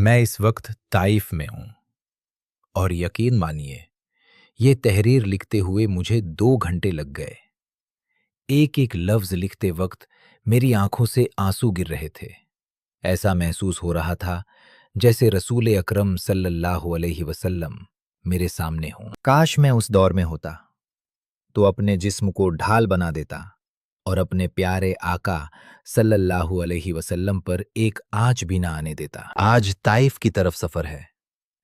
मैं इस वक्त ताइफ में हूं और यकीन मानिए ये तहरीर लिखते हुए मुझे 2 घंटे लग गए। एक एक लफ्ज लिखते वक्त मेरी आंखों से आंसू गिर रहे थे। ऐसा महसूस हो रहा था जैसे रसूल अकरम सल्लल्लाहु अलैहि वसल्लम मेरे सामने हों। काश मैं उस दौर में होता तो अपने जिस्म को ढाल बना देता और अपने प्यारे आका सल्लल्लाहु अलैहि वसल्लम पर एक आंच भी ना आने देता। आज ताइफ की तरफ सफर है,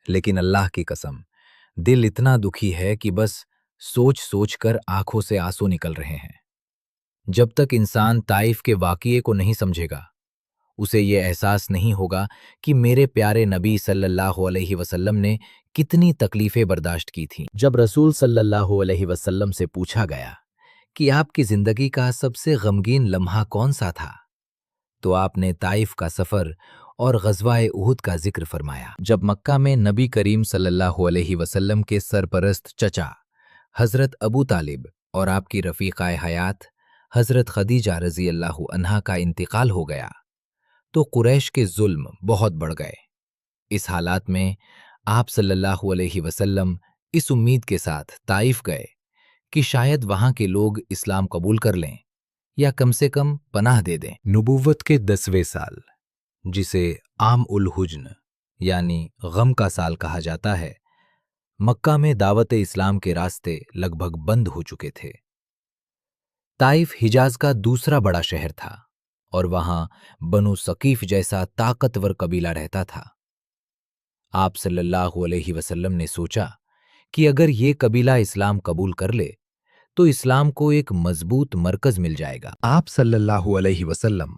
लेकिन अल्लाह की कसम दिल इतना दुखी है कि बस सोच सोच कर आंखों से आंसू निकल रहे हैं। जब तक इंसान ताइफ के वाक़िए को नहीं समझेगा, उसे ये एहसास नहीं होगा कि मेरे प्यारे नबी सल्लल्लाहु अलैहि वसल्लम ने कितनी तकलीफें बर्दाश्त की थीं। जब रसूल सल्लल्लाहु अलैहि वसल्लम से पूछा गया कि आपकी जिंदगी का सबसे गमगीन लम्हा कौन सा था, तो आपने ताइफ का सफर और गज़वाए उहुद का जिक्र फरमाया। जब मक्का में नबी करीम सल्लल्लाहु अलैहि वसल्लम के सरपरस्त चचा हज़रत अबू तालिब और आपकी रफ़ीक़ाए हयात हज़रत खदीजा रज़ी अल्लाहु अन्हा का इंतकाल हो गया, तो कुरैश के जुल्म बहुत बढ़ गए। इस हालात में आप सल्लल्लाहु अलैहि वसल्लम इस उम्मीद के साथ ताइफ गए कि शायद वहां के लोग इस्लाम कबूल कर लें या कम से कम पनाह दे दें। नबूवत के 10वें साल, जिसे आम उल हुज्न यानी गम का साल कहा जाता है, मक्का में दावत इस्लाम के रास्ते लगभग बंद हो चुके थे। ताइफ हिजाज का दूसरा बड़ा शहर था और वहां बनु सकीफ जैसा ताकतवर कबीला रहता था। आप सल्लल्लाहु अलैहि वसल्लम ने सोचा कि अगर ये कबीला इस्लाम कबूल कर ले तो इस्लाम को एक मजबूत मरकज मिल जाएगा। आप सल्लल्लाहु अलैहि वसल्लम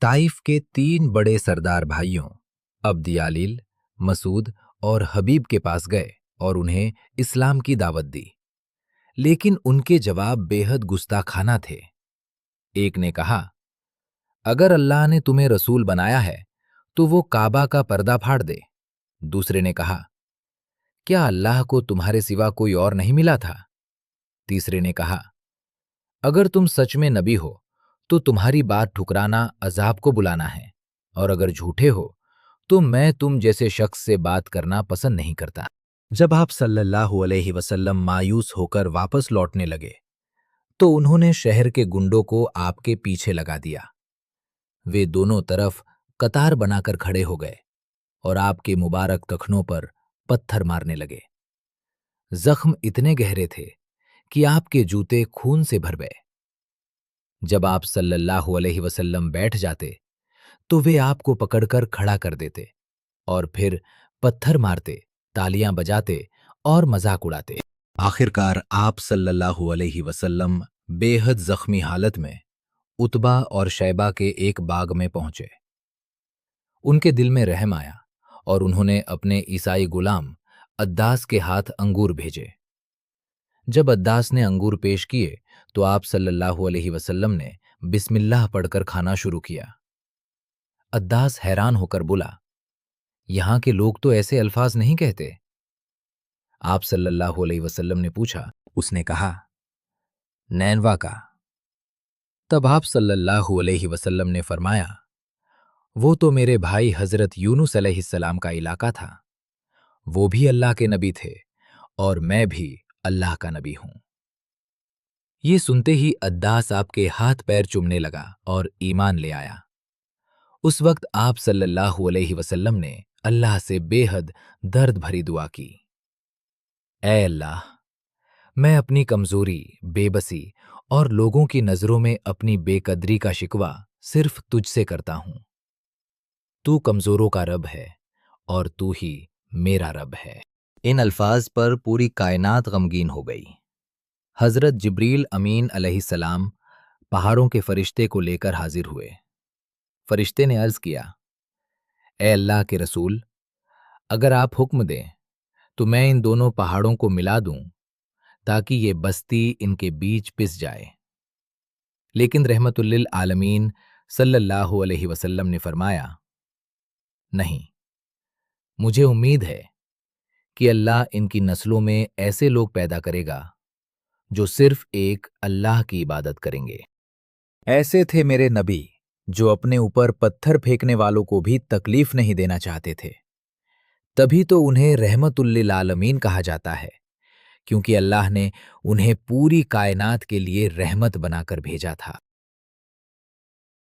ताइफ के 3 बड़े सरदार भाइयों अब्द यालील, मसूद और हबीब के पास गए और उन्हें इस्लाम की दावत दी, लेकिन उनके जवाब बेहद गुस्ताखाना थे। एक ने कहा, अगर अल्लाह ने तुम्हें रसूल बनाया है तो वो काबा का पर्दा फाड़ दे। दूसरे ने कहा, क्या अल्लाह को तुम्हारे सिवा कोई और नहीं मिला था? तीसरे ने कहा, अगर तुम सच में नबी हो तो तुम्हारी बात ठुकराना अजाब को बुलाना है, और अगर झूठे हो तो मैं तुम जैसे शख्स से बात करना पसंद नहीं करता। जब आप सल्लल्लाहु अलैहि वसल्लम मायूस होकर वापस लौटने लगे तो उन्होंने शहर के गुंडों को आपके पीछे लगा दिया। वे दोनों तरफ कतार बनाकर खड़े हो गए और आपके मुबारक टखनों पर पत्थर मारने लगे। जख्म इतने गहरे थे कि आपके जूते खून से भर गए। जब आप सल्लल्लाहु अलैहि वसल्लम बैठ जाते तो वे आपको पकड़कर खड़ा कर देते और फिर पत्थर मारते, तालियां बजाते और मजाक उड़ाते। आखिरकार आप सल्लल्लाहु अलैहि वसल्लम बेहद जख्मी हालत में उतबा और शैबा के एक बाग में पहुंचे। उनके दिल में रहम आया और उन्होंने अपने ईसाई गुलाम अद्दास के हाथ अंगूर भेजे। जब अद्दास ने अंगूर पेश किए तो आप सल्लल्लाहु अलैहि वसल्लम ने बिस्मिल्लाह पढ़कर खाना शुरू किया। अद्दास हैरान होकर बोला, यहां के लोग तो ऐसे अल्फाज नहीं कहते। आप सल्लल्लाहु अलैहि वसल्लम ने पूछा। उसने कहा, नैनवा का। तब आप सल्लल्लाहु अलैहि वसल्लम ने फरमाया, वो तो मेरे भाई हजरत यूनुस अलैहिस्सलाम का इलाका था। वो भी अल्लाह के नबी थे और मैं भी अल्लाह का नबी हूं। ये सुनते ही अद्दास आपके हाथ पैर चूमने लगा और ईमान ले आया। उस वक्त आप सल्लल्लाहु अलैहि वसल्लम ने अल्लाह से बेहद दर्द भरी दुआ की। ऐ अल्लाह, मैं अपनी कमजोरी, बेबसी और लोगों की नजरों में अपनी बेकदरी का शिकवा सिर्फ तुझसे करता हूं। तू कमजोरों का रब है और तू ही मेरा रब है। इन अल्फाज पर पूरी कायनात गमगीन हो गई। हजरत जिब्रील अमीन अलैहिस्सलाम पहाड़ों के फरिश्ते को लेकर हाजिर हुए। फरिश्ते ने अर्ज किया, ए अल्लाह के रसूल, अगर आप हुक्म दें तो मैं इन दोनों पहाड़ों को मिला दूं ताकि ये बस्ती इनके बीच पिस जाए। लेकिन रहमतुल्लिल आलमीन सल्लल्लाहु अलैहि वसल्लम ने फरमाया, नहीं, मुझे उम्मीद है कि अल्लाह इनकी नस्लों में ऐसे लोग पैदा करेगा जो सिर्फ एक अल्लाह की इबादत करेंगे। ऐसे थे मेरे नबी जो अपने ऊपर पत्थर फेंकने वालों को भी तकलीफ नहीं देना चाहते थे। تبھی تو انہیں رحمت للعالمین کہا جاتا ہے، کیونکہ اللہ نے انہیں پوری کائنات کے لیے رحمت بنا کر بھیجا تھا۔